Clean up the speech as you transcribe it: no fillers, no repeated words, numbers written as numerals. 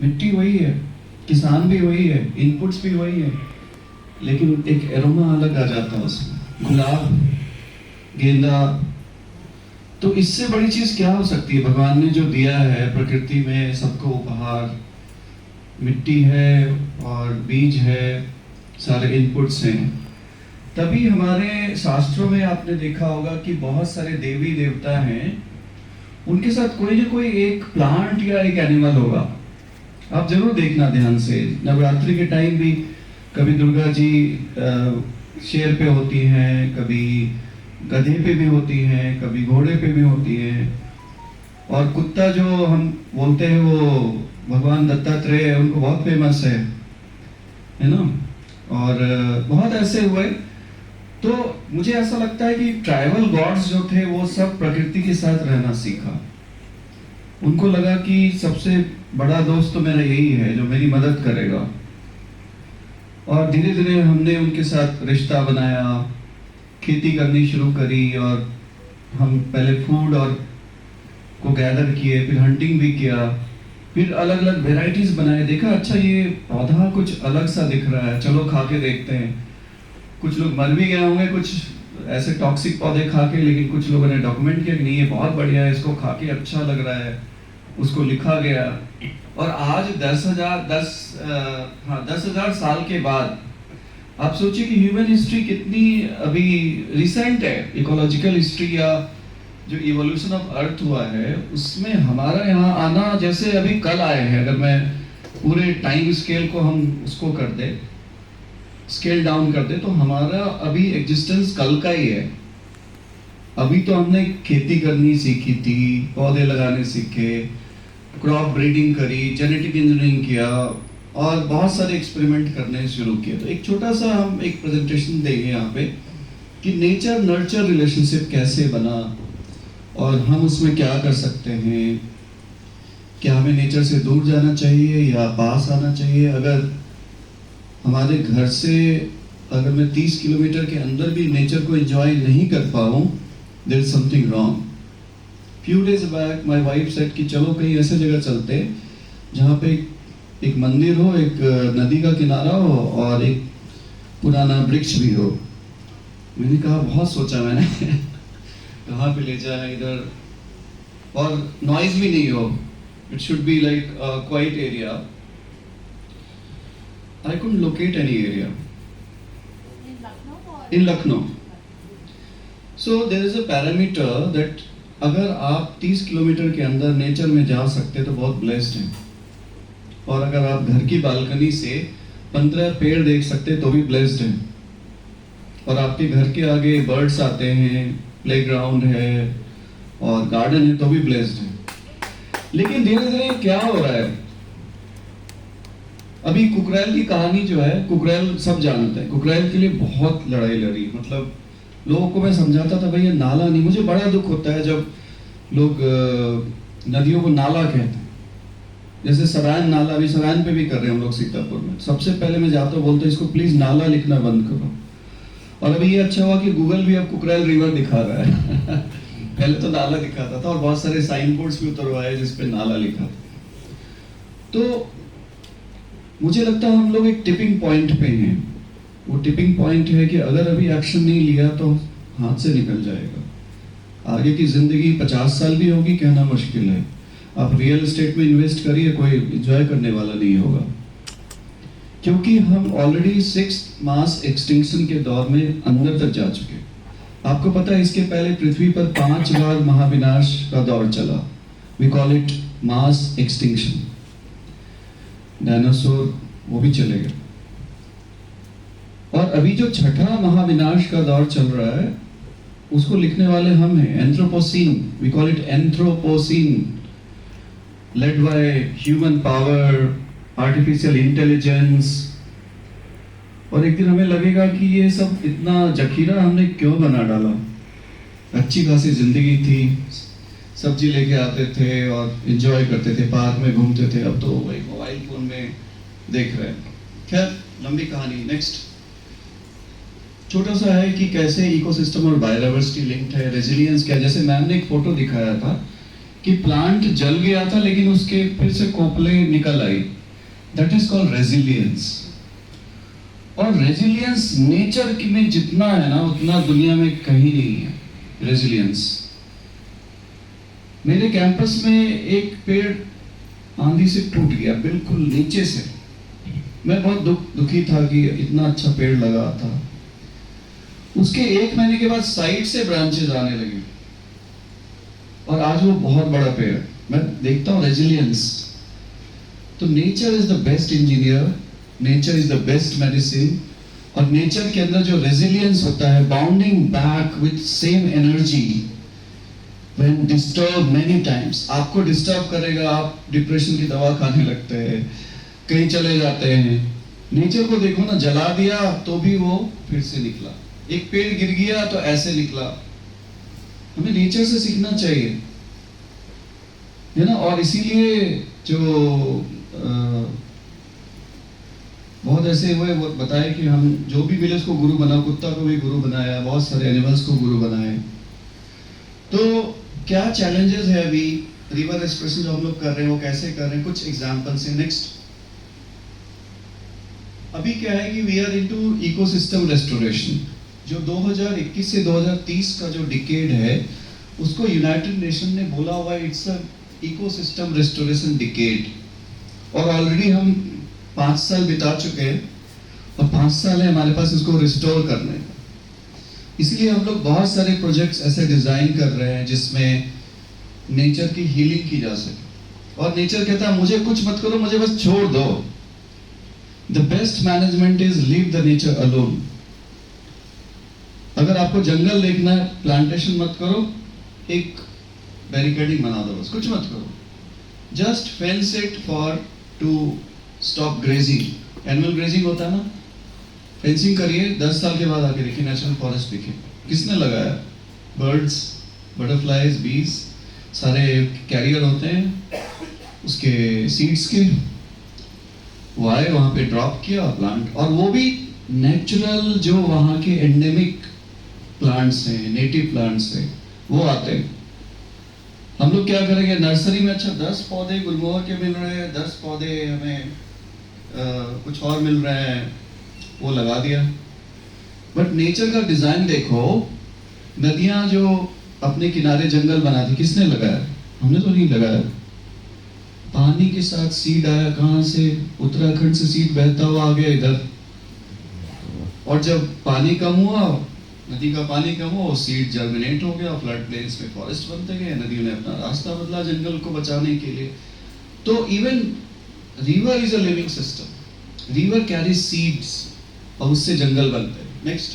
मिट्टी वही है, किसान भी वही है, इनपुट्स भी वही है, लेकिन एक एरोमा अलग आ जाता है उसमें। गुलाब, गेंदा, तो इससे बड़ी चीज क्या हो सकती है? भगवान ने जो दिया है प्रकृति में सबको उपहार, मिट्टी है और बीज है, सारे इनपुट्स हैं। तभी हमारे शास्त्रों में आपने देखा होगा कि बहुत सारे देवी देवता हैं, उनके साथ कोई ना कोई एक प्लांट या एक एनिमल होगा। आप जरूर देखना ध्यान से, नवरात्रि के टाइम भी कभी दुर्गा जी शेर पे होती हैं, कभी गधे पे भी होती हैं, कभी घोड़े पे भी होती हैं, और कुत्ता जो हम बोलते हैं वो भगवान दत्तात्रेय है, उनको बहुत फेमस है ना। और बहुत ऐसे हुए। तो मुझे ऐसा लगता है कि ट्राइबल गॉड्स जो थे वो सब प्रकृति के साथ रहना सीखा। उनको लगा कि सबसे बड़ा दोस्त तो मेरा यही है जो मेरी मदद करेगा, और धीरे धीरे हमने उनके साथ रिश्ता बनाया, खेती करनी शुरू करी, और हम पहले फूड और को गैदर किए, फिर हंटिंग भी किया, फिर अलग अलग वेराइटीज बनाए। देखा अच्छा ये पौधा कुछ अलग सा दिख रहा है, चलो खा के देखते हैं। कुछ लोग मर भी गए होंगे कुछ ऐसे टॉक्सिक पौधे खा के, लेकिन कुछ लोगों ने डॉक्यूमेंट किया कि नहीं ये बहुत बढ़िया है, इसको खा के अच्छा लग रहा है, उसको लिखा गया। और आज 10,000 साल के बाद आप सोचिए कि ह्यूमन हिस्ट्री कितनी अभी रिसेंट है। इकोलॉजिकल हिस्ट्री या जो इवोल्यूशन ऑफ अर्थ हुआ है उसमें हमारा यहाँ आना जैसे अभी कल आए हैं। अगर मैं पूरे टाइम स्केल को हम उसको कर दे, स्केल डाउन कर दे, तो हमारा अभी एग्जिस्टेंस कल का ही है। अभी तो हमने खेती करनी सीखी थी, पौधे लगाने सीखे, क्रॉप ब्रीडिंग करी, जेनेटिक इंजीनियरिंग किया, और बहुत सारे एक्सपेरिमेंट करने शुरू किए। तो एक छोटा सा हम एक प्रेजेंटेशन देंगे यहाँ पे कि नेचर नर्चर रिलेशनशिप कैसे बना और हम उसमें क्या कर सकते हैं। क्या हमें नेचर से दूर जाना चाहिए या पास आना चाहिए? अगर हमारे घर से अगर मैं 30 किलोमीटर के अंदर भी नेचर को एंजॉय नहीं कर पाऊँ, there is something wrong. Few days back my wife said कि चलो कहीं ऐसे जगह चलते जहाँ पे एक मंदिर हो, एक नदी का किनारा हो और एक पुराना वृक्ष भी हो। मैंने कहा बहुत सोचा मैंने कहाँ पे ले जाए इधर, और नॉइज भी नहीं हो, it should be like quite area. I couldn't locate any area in Lucknow. So there is a parameter that अगर आप 30 किलोमीटर के अंदर नेचर में जा सकते तो बहुत ब्लेस्ड हैं, और अगर आप घर की बालकनी से 15 पेड़ देख सकते तो भी ब्लेस्ड हैं, और आपके घर के आगे बर्ड्स आते हैं, प्लेग्राउंड है और गार्डन है तो भी ब्लेस्ड हैं। लेकिन धीरे धीरे क्या हो रहा है, अभी कुकरेल की कहानी जो है, कुकरेल सब जानते हैं, कुकरेल के लिए बहुत लड़ाई लड़ी। मतलब लोगों को मैं समझाता था भैया नाला नहीं। मुझे बड़ा दुख होता है जब लोग नदियों को नाला कहते हैं। जैसे सरायन नाला, अभी सरायन पे भी कर रहे हैं हम लोग सीतापुर में। सबसे पहले मैं जाता हूँ बोलता इसको प्लीज नाला लिखना बंद करो। और अभी ये अच्छा हुआ कि गूगल भी अब कुकरेल रिवर दिखा रहा है पहले तो नाला दिखाता था, और बहुत सारे साइन बोर्ड्स भी उतरवाए जिसपे नाला लिखा। तो मुझे लगता है हम लोग एक टिपिंग पॉइंट पे हैं। वो टिपिंग पॉइंट है कि अगर अभी एक्शन नहीं लिया तो हाथ से निकल जाएगा। आगे की जिंदगी 50 साल भी होगी कहना मुश्किल है। आप रियल एस्टेट में इन्वेस्ट करिए, कोई एंजॉय करने वाला नहीं होगा, क्योंकि हम ऑलरेडी 6th मास एक्सटिंक्शन के दौर में अंदर तक जा चुके। आपको पता है इसके पहले पृथ्वी पर 5 बार महाविनाश का दौर चला। We call it mass extinction. Dinosaur वो भी चले गए, और अभी जो 6ठा महाविनाश का दौर चल रहा है उसको लिखने वाले हम हैं, Anthropocene. We call it Anthropocene, led by human power, artificial intelligence. और एक दिन हमें लगेगा कि ये सब इतना जखीरा हमने क्यों बना डाला। अच्छी खासी जिंदगी थी, सब्जी लेके आते थे और एंजॉय करते थे, पार्क में घूमते थे, अब तो वही मोबाइल फोन में देख रहे हैं। खैर लंबी कहानी, नेक्स्ट। छोटा सा है कि कैसे इकोसिस्टम और बायोडायवर्सिटी लिंक्ड है, रेजिलियंस क्या। जैसे मैम ने एक फोटो दिखाया था कि प्लांट जल गया था लेकिन उसके फिर से कोपले निकल आई। That is called resilience. और रेजिलियंस नेचर में जितना है ना उतना दुनिया में कहीं नहीं है रेजिलियंस। मेरे कैंपस में एक पेड़ आंधी से टूट गया बिल्कुल नीचे से। मैं बहुत दुखी था कि इतना अच्छा पेड़ लगा था। उसके 1 महीने के बाद साइड से ब्रांचेस आने लगी और आज वो बहुत बड़ा पेड़ है। मैं देखता हूँ रेजिलियंस। तो nature is the best engineer, nature is the best medicine. और नेचर के अंदर जो रेजिलियंस होता है, bounding back with same energy when disturb many times. आपको डिस्टर्ब करेगा, आप डिप्रेशन की दवा खाने लगते हैं, कहीं चले जाते हैं। नेचर को देखो ना, जला दिया तो भी वो फिर से निकला। एक पेड़ गिर गया तो ऐसे निकला। हमें नेचर से सीखना चाहिए, है ना। और इसीलिए जो बहुत ऐसे हुए बताए कि हम जो भी मिले उसको गुरु बना। कुत्ता को भी गुरु बनाया, बहुत सारे एनिमल्स को गुरु बनाए। तो क्या चैलेंजेस है अभी रिवर एक्सप्रेशन जो हम लोग कर रहे हैं, वो कैसे कर रहे हैं, कुछ एग्जांपल से। नेक्स्ट, अभी क्या है कि we are into ecosystem restoration. जो 2021 से 2030 का जो डिकेड है उसको यूनाइटेड नेशन ने बोला हुआ है it's a ecosystem restoration decade. और ऑलरेडी हम 5 साल बिता चुके हैं और 5 साल है हमारे पास इसको रिस्टोर करने का। इसलिए हम लोग बहुत सारे प्रोजेक्ट्स ऐसे डिजाइन कर रहे हैं जिसमें नेचर की हीलिंग की जा सके। और नेचर कहता है मुझे कुछ मत करो, मुझे बस छोड़ दो। The best management is leave the nature alone. अगर आपको जंगल देखना है, प्लांटेशन मत करो, एक बैरिकेडिंग बना दो, बस कुछ मत करो। Just fence it for to stop grazing. Animal grazing होता है ना, फेंसिंग करिए, 10 साल के बाद आके देखिए नेशनल फॉरेस्ट दिखे। किसने लगाया? बर्ड्स, बटरफ्लाइज, बीज, सारे कैरियर होते हैं उसके सीड्स के। वो आए, वहां पे ड्रॉप किया प्लांट, और वो भी नेचुरल जो वहां के एंडेमिक प्लांट्स हैं, नेटिव प्लांट्स हैं, वो आते हैं। हम लोग क्या करेंगे, नर्सरी में अच्छा 10 पौधे गुलमोहर के मिल रहे हैं, 10 पौधे हमें कुछ और मिल रहे हैं, वो लगा दिया। बट नेचर का डिजाइन देखो, नदियां जो अपने किनारे जंगल बनाती, किसने लगाया? हमने तो नहीं लगाया। पानी के साथ सीड आया, कहां से? उत्तराखंड से सीड बहता हुआ आ गया इधर। और जब पानी कम हुआ, नदी का पानी कम हुआ, सीड जर्मिनेट हो गया, फ्लड प्लेन्स में फॉरेस्ट बनते गए, नदियों ने अपना रास्ता बदला जंगल को बचाने के लिए। तो even river is a living system. River carry seeds और उससे जंगल बनते हैं। नेक्स्ट,